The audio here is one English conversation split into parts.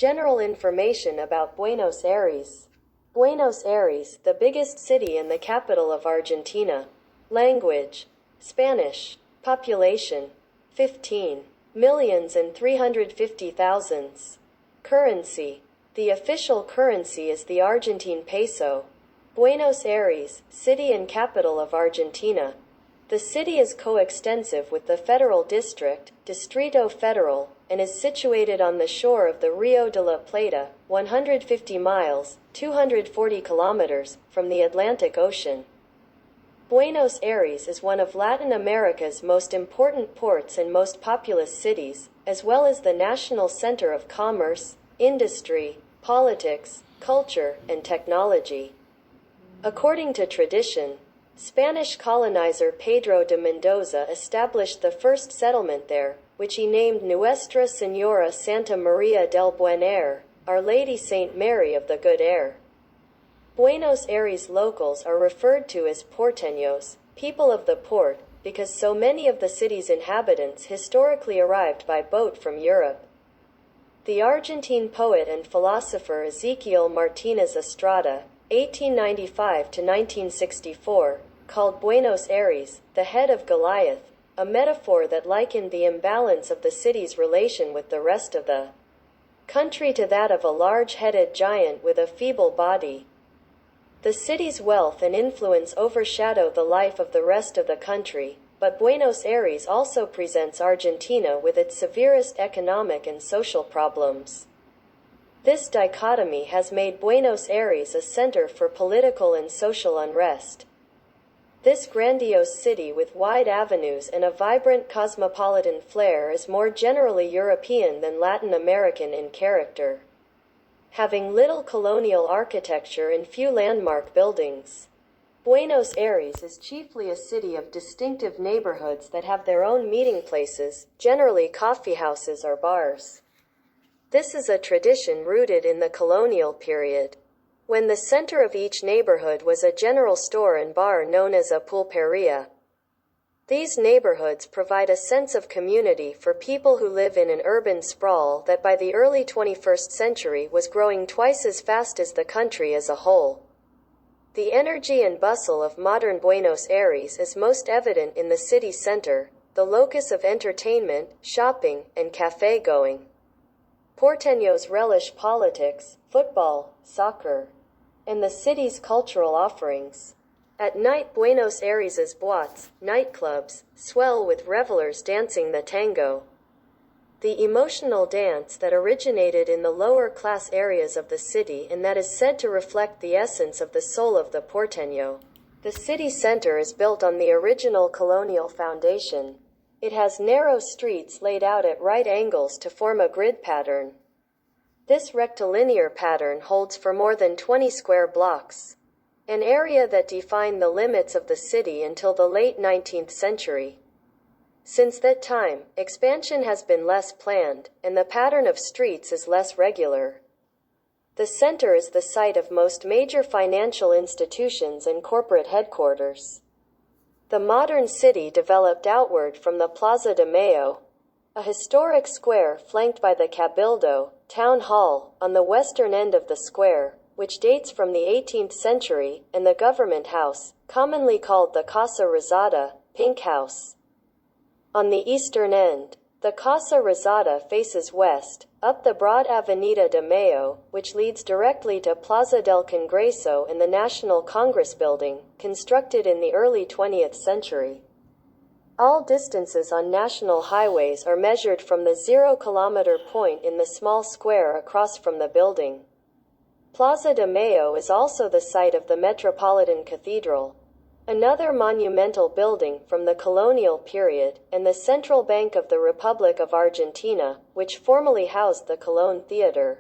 General information about Buenos Aires. Buenos Aires, the biggest city and the capital of Argentina. Language: Spanish. Population: 15,350,000. Currency: the official currency is the Argentine Peso. Buenos Aires, city and capital of Argentina. The city is coextensive with the federal district, Distrito Federal, and is situated on the shore of the Rio de la Plata, 150 miles, 240 kilometers, from the Atlantic Ocean. Buenos Aires is one of Latin America's most important ports and most populous cities, as well as the national center of commerce, industry, politics, culture, and technology. According to tradition, Spanish colonizer Pedro de Mendoza established the first settlement there, which he named Nuestra Señora Santa María del Buen Aire, Our Lady Saint Mary of the Good Air. Buenos Aires locals are referred to as porteños, people of the port, because so many of the city's inhabitants historically arrived by boat from Europe. The Argentine poet and philosopher Ezequiel Martínez Estrada, 1895 to 1964, called Buenos Aires the head of Goliath, a metaphor that likened the imbalance of the city's relation with the rest of the country to that of a large-headed giant with a feeble body. The city's wealth and influence overshadow the life of the rest of the country, but Buenos Aires also presents Argentina with its severest economic and social problems. This dichotomy has made Buenos Aires a center for political and social unrest. This grandiose city with wide avenues and a vibrant cosmopolitan flair is more generally European than Latin American in character, having little colonial architecture and few landmark buildings. Buenos Aires is chiefly a city of distinctive neighborhoods that have their own meeting places, generally coffeehouses or bars. This is a tradition rooted in the colonial period, when the center of each neighborhood was a general store and bar known as a pulperia. These neighborhoods provide a sense of community for people who live in an urban sprawl that by the early 21st century was growing twice as fast as the country as a whole. The energy and bustle of modern Buenos Aires is most evident in the city center, the locus of entertainment, shopping, and café-going. Porteños relish politics, football, soccer, and the city's cultural offerings. At night, Buenos Aires's boîtes, nightclubs, swell with revelers dancing the tango, the emotional dance that originated in the lower-class areas of the city and that is said to reflect the essence of the soul of the porteño. The city center is built on the original colonial foundation. It has narrow streets laid out at right angles to form a grid pattern. This rectilinear pattern holds for more than 20 square blocks, an area that defined the limits of the city until the late 19th century. Since that time, expansion has been less planned, and the pattern of streets is less regular. The center is the site of most major financial institutions and corporate headquarters. The modern city developed outward from the Plaza de Mayo, a historic square flanked by the Cabildo, town hall, on the western end of the square, which dates from the 18th century, and the government house, commonly called the Casa Rosada, Pink House. On the eastern end, the Casa Rosada faces west, up the broad Avenida de Mayo, which leads directly to Plaza del Congreso and the National Congress Building, constructed in the early 20th century. All distances on national highways are measured from the 0-kilometer point in the small square across from the building. Plaza de Mayo is also the site of the Metropolitan Cathedral, another monumental building from the colonial period, and the Central Bank of the Republic of Argentina, which formerly housed the Colón Theater.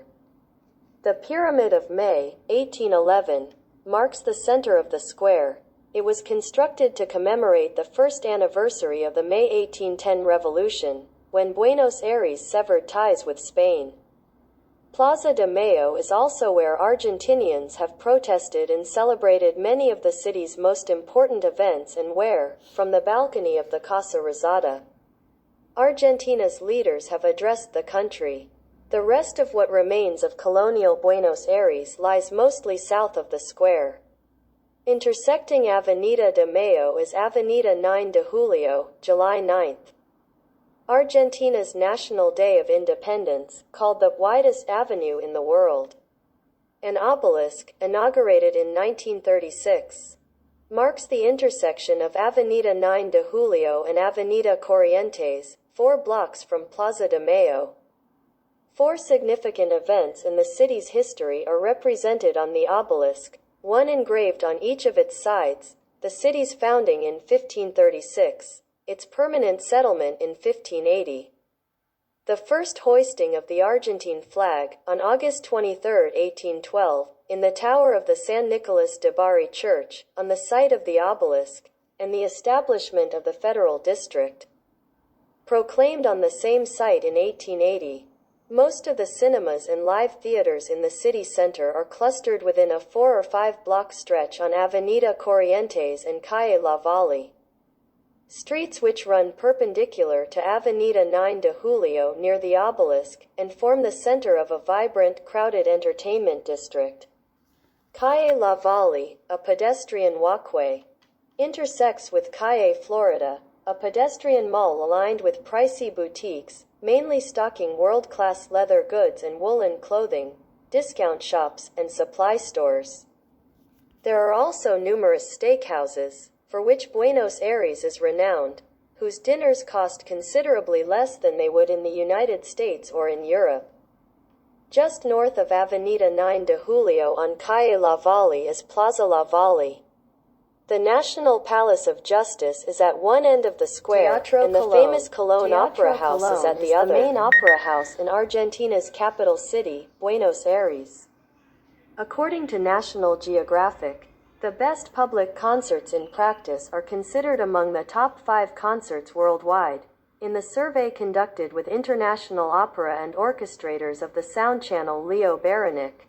The Pyramid of May, 1811, marks the center of the square. It was constructed to commemorate the first anniversary of the May 1810 Revolution, when Buenos Aires severed ties with Spain. Plaza de Mayo is also where Argentinians have protested and celebrated many of the city's most important events and where, from the balcony of the Casa Rosada, Argentina's leaders have addressed the country. The rest of what remains of colonial Buenos Aires lies mostly south of the square. Intersecting Avenida de Mayo is Avenida 9 de Julio, July 9th. Argentina's National Day of Independence, called the widest avenue in the world. An obelisk, inaugurated in 1936, marks the intersection of Avenida 9 de Julio and Avenida Corrientes, 4 blocks from Plaza de Mayo. 4 significant events in the city's history are represented on the obelisk, one engraved on each of its sides: the city's founding in 1536, its permanent settlement in 1580. The first hoisting of the Argentine flag, on August 23, 1812, in the tower of the San Nicolas de Bari church, on the site of the obelisk, and the establishment of the Federal District, proclaimed on the same site in 1880. Most of the cinemas and live theaters in the city center are clustered within a 4 or 5 block stretch on Avenida Corrientes and Calle La Valle, streets which run perpendicular to Avenida 9 de Julio near the obelisk, and form the center of a vibrant, crowded entertainment district. Calle La Valle, a pedestrian walkway, intersects with Calle Florida, a pedestrian mall aligned with pricey boutiques, mainly stocking world-class leather goods and woolen clothing, discount shops, and supply stores. There are also numerous steakhouses, for which Buenos Aires is renowned, whose dinners cost considerably less than they would in the United States or in Europe. Just north of Avenida 9 de Julio on Calle La Valle is Plaza La Valle. The National Palace of Justice is at one end of the square, and the famous Colón Opera House is at the other. The main opera house in Argentina's capital city, Buenos Aires. According to National Geographic, the best public concerts in practice are considered among the top 5 concerts worldwide, in the survey conducted with international opera and orchestrators of the sound channel Leo Baranek.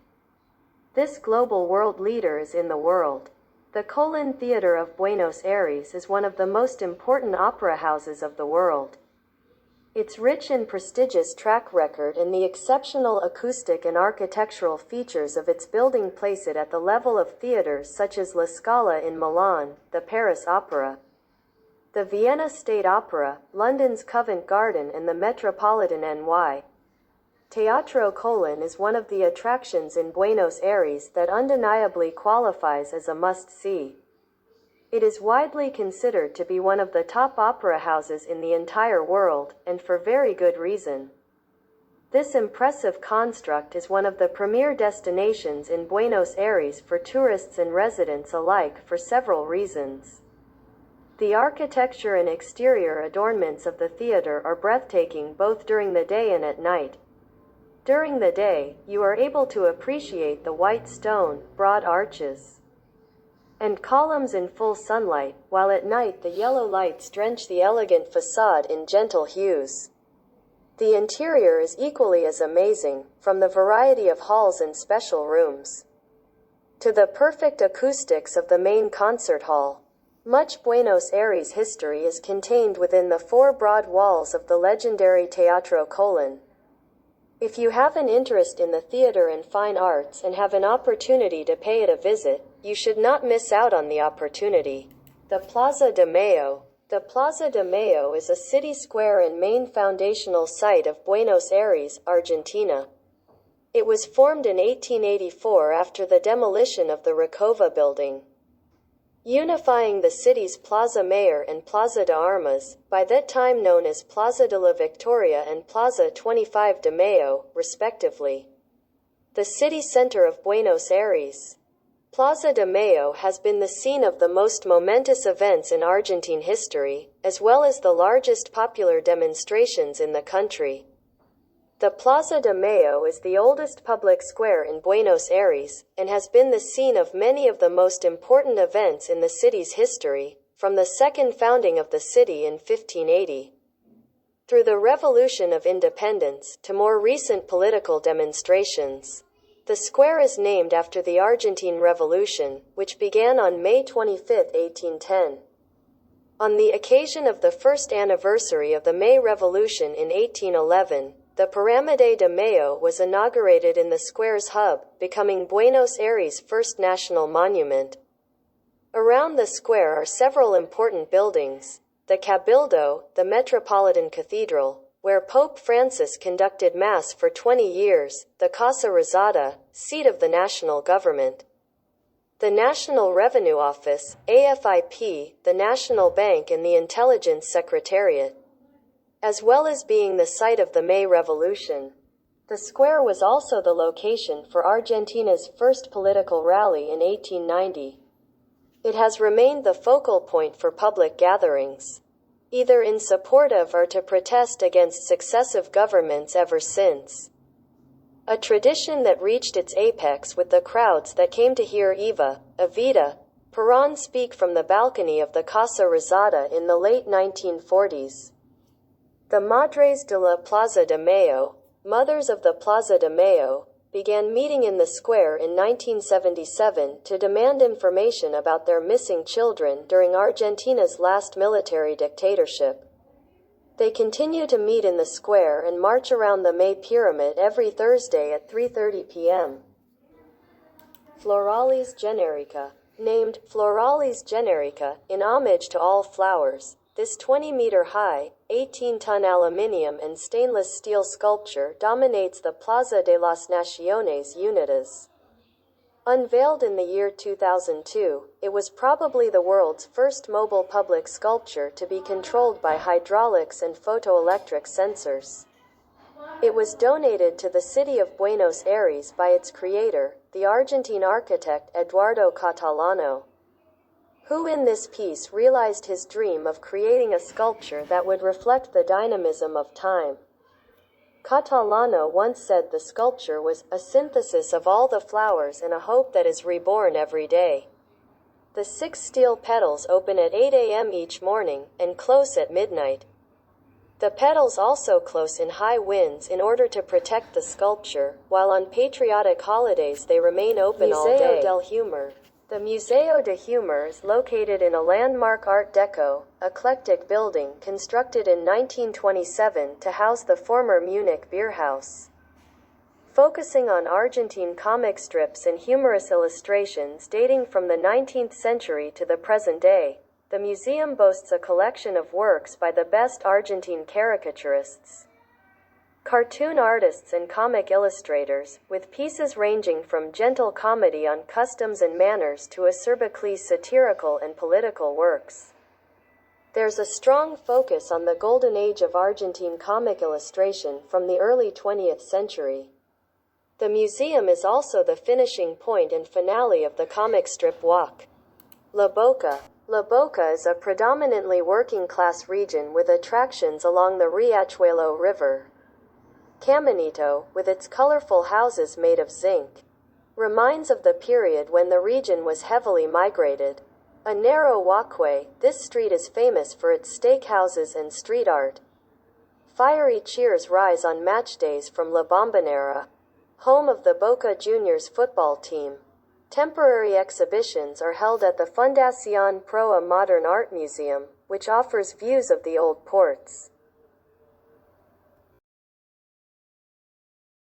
This global world leader is in the world. The Colón Theater of Buenos Aires is one of the most important opera houses of the world. Its rich and prestigious track record and the exceptional acoustic and architectural features of its building place it at the level of theaters such as La Scala in Milan, the Paris Opera, the Vienna State Opera, London's Covent Garden, and the Metropolitan NY. Teatro Colón is one of the attractions in Buenos Aires that undeniably qualifies as a must-see. It is widely considered to be one of the top opera houses in the entire world, and for very good reason. This impressive construct is one of the premier destinations in Buenos Aires for tourists and residents alike for several reasons. The architecture and exterior adornments of the theater are breathtaking both during the day and at night. During the day, you are able to appreciate the white stone, broad arches, and columns in full sunlight, while at night the yellow lights drench the elegant facade in gentle hues. The interior is equally as amazing, from the variety of halls and special rooms, to the perfect acoustics of the main concert hall. Much Buenos Aires history is contained within the 4 broad walls of the legendary Teatro Colón. If you have an interest in the theater and fine arts and have an opportunity to pay it a visit, you should not miss out on the opportunity. The Plaza de Mayo. The Plaza de Mayo is a city square and main foundational site of Buenos Aires, Argentina. It was formed in 1884 after the demolition of the Recoba building, unifying the city's Plaza Mayor and Plaza de Armas, by that time known as Plaza de la Victoria and Plaza 25 de Mayo, respectively. The city center of Buenos Aires. Plaza de Mayo has been the scene of the most momentous events in Argentine history, as well as the largest popular demonstrations in the country. The Plaza de Mayo is the oldest public square in Buenos Aires, and has been the scene of many of the most important events in the city's history, from the second founding of the city in 1580, through the Revolution of Independence, to more recent political demonstrations. The square is named after the Argentine Revolution, which began on May 25, 1810. On the occasion of the first anniversary of the May Revolution in 1811, the Pirámide de Mayo was inaugurated in the square's hub, becoming Buenos Aires' first national monument. Around the square are several important buildings: the Cabildo, the Metropolitan Cathedral, where Pope Francis conducted Mass for 20 years, the Casa Rosada, seat of the national government, the National Revenue Office, AFIP, the National Bank and the Intelligence Secretariat, as well as being the site of the May Revolution. The square was also the location for Argentina's first political rally in 1890. It has remained the focal point for public gatherings, either in support of or to protest against successive governments ever since. A tradition that reached its apex with the crowds that came to hear Evita Perón speak from the balcony of the Casa Rosada in the late 1940s. The Madres de la Plaza de Mayo, Mothers of the Plaza de Mayo, began meeting in the square in 1977 to demand information about their missing children during Argentina's last military dictatorship. They continue to meet in the square and march around the May Pyramid every Thursday at 3:30 p.m. Floralis Genérica. Named Floralis Genérica in homage to all flowers, this 20-meter-high, 18-ton aluminium and stainless steel sculpture dominates the Plaza de las Naciones Unidas. Unveiled in the year 2002, it was probably the world's first mobile public sculpture to be controlled by hydraulics and photoelectric sensors. It was donated to the city of Buenos Aires by its creator, the Argentine architect Eduardo Catalano, who in this piece realized his dream of creating a sculpture that would reflect the dynamism of time. Catalano once said the sculpture was a synthesis of all the flowers and a hope that is reborn every day. The 6 steel petals open at 8 a.m. each morning and close at midnight. The petals also close in high winds in order to protect the sculpture, while on patriotic holidays they remain open all day. Museo del Humor. The Museo de Humor is located in a landmark Art Deco, eclectic building constructed in 1927 to house the former Munich beer house. Focusing on Argentine comic strips and humorous illustrations dating from the 19th century to the present day, the museum boasts a collection of works by the best Argentine caricaturists, cartoon artists and comic illustrators, with pieces ranging from gentle comedy on customs and manners to acerbically satirical and political works. There's a strong focus on the golden age of Argentine comic illustration from the early 20th century. The museum is also the finishing point and finale of the comic strip walk. La Boca. La Boca is a predominantly working-class region with attractions along the Riachuelo River. Caminito, with its colorful houses made of zinc, reminds of the period when the region was heavily migrated. A narrow walkway, this street is famous for its steakhouses and street art. Fiery cheers rise on match days from La Bombonera, home of the Boca Juniors football team. Temporary exhibitions are held at the Fundación Pro a Modern Art Museum, which offers views of the old ports.